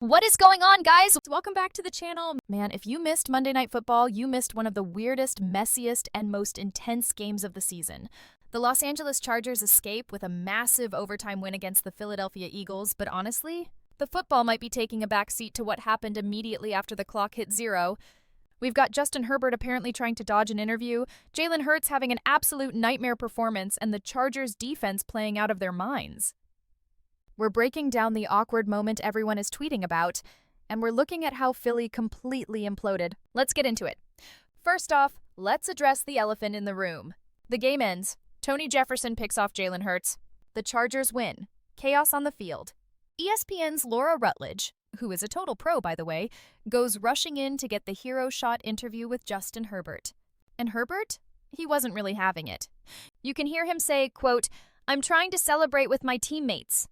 What is going on, guys? Welcome back to the channel. Man, if you missed Monday Night Football, you missed one of the weirdest, messiest, and most intense games of the season. The Los Angeles Chargers escape with a massive overtime win against the Philadelphia Eagles, but honestly, the football might be taking a backseat to what happened immediately after the clock hit zero. We've got Justin Herbert apparently trying to dodge an interview, Jalen Hurts having an absolute nightmare performance, and the Chargers' defense playing out of their minds. We're breaking down the awkward moment everyone is tweeting about, and we're looking at how Philly completely imploded. Let's get into it. First off, let's address the elephant in the room. The game ends. Tony Jefferson picks off Jalen Hurts. The Chargers win. Chaos on the field. ESPN's Laura Rutledge, who is a total pro, by the way, goes rushing in to get the hero shot interview with Justin Herbert. And Herbert? He wasn't really having it. You can hear him say, quote, "I'm trying to celebrate with my teammates."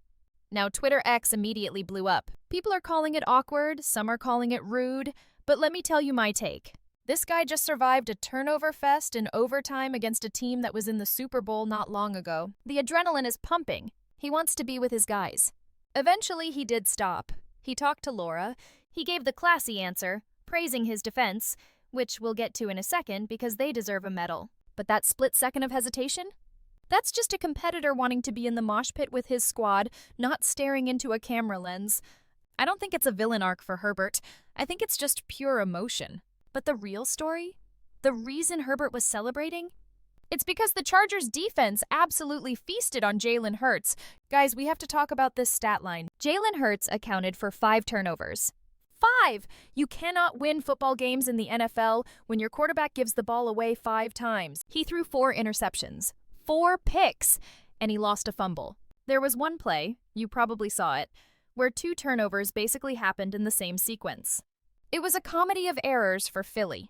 Now, Twitter X immediately blew up. People are calling it awkward, some are calling it rude, but let me tell you my take. This guy just survived a turnover fest in overtime against a team that was in the Super Bowl not long ago. The adrenaline is pumping. He wants to be with his guys. Eventually, he did stop. He talked to Laura. He gave the classy answer, praising his defense, which we'll get to in a second because they deserve a medal. But that split second of hesitation? That's just a competitor wanting to be in the mosh pit with his squad, not staring into a camera lens. I don't think it's a villain arc for Herbert. I think it's just pure emotion. But the real story? The reason Herbert was celebrating? It's because the Chargers' defense absolutely feasted on Jalen Hurts. Guys, we have to talk about this stat line. Jalen Hurts accounted for 5 turnovers. 5! You cannot win football games in the NFL when your quarterback gives the ball away 5 times. He threw 4 interceptions. 4 picks, and he lost a fumble. There was one play, you probably saw it, where 2 turnovers basically happened in the same sequence. It was a comedy of errors for Philly.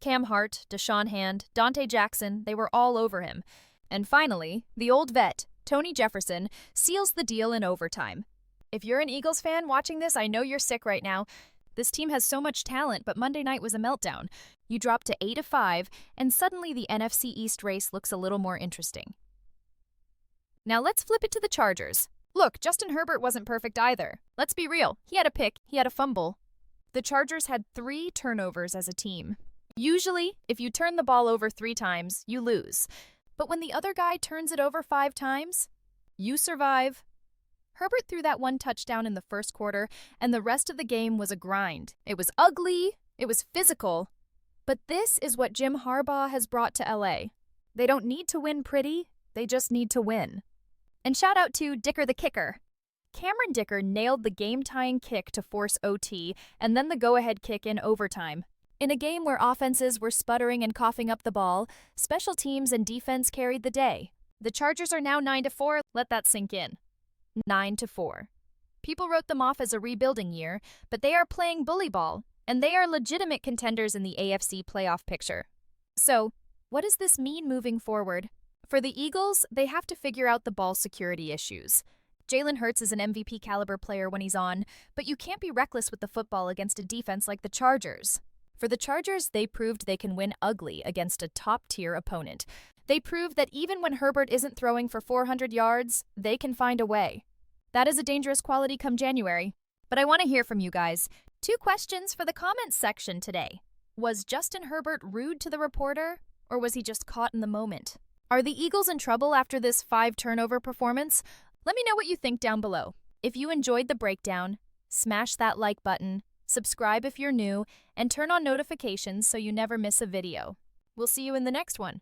Cam Hart, Deshaun Hand, Dante Jackson, they were all over him. And finally, the old vet, Tony Jefferson, seals the deal in overtime. If you're an Eagles fan watching this, I know you're sick right now. This team has so much talent, but Monday night was a meltdown. You drop to 8-5, and suddenly the NFC East race looks a little more interesting. Now let's flip it to the Chargers. Look, Justin Herbert wasn't perfect either. Let's be real. He had a pick, he had a fumble. The Chargers had 3 turnovers as a team. Usually, if you turn the ball over 3 times, you lose. But when the other guy turns it over 5 times, you survive. Herbert threw that 1 touchdown in the first quarter, and the rest of the game was a grind. It was ugly, it was physical. But this is what Jim Harbaugh has brought to LA. They don't need to win pretty, they just need to win. And shout out to Dicker the kicker. Cameron Dicker nailed the game-tying kick to force OT and then the go-ahead kick in overtime. In a game where offenses were sputtering and coughing up the ball, special teams and defense carried the day. The Chargers are now 9-4, let that sink in. 9-4. People wrote them off as a rebuilding year, but they are playing bully ball, and they are legitimate contenders in the AFC playoff picture. So, what does this mean moving forward? For the Eagles, they have to figure out the ball security issues. Jalen Hurts is an MVP caliber player when he's on, but you can't be reckless with the football against a defense like the Chargers. For the Chargers, they proved they can win ugly against a top-tier opponent. They proved that even when Herbert isn't throwing for 400 yards, they can find a way. That is a dangerous quality come January. But I want to hear from you guys. 2 questions for the comments section today. Was Justin Herbert rude to the reporter, or was he just caught in the moment? Are the Eagles in trouble after this 5 turnover performance? Let me know what you think down below. If you enjoyed the breakdown, smash that like button, subscribe if you're new, and turn on notifications so you never miss a video. We'll see you in the next one.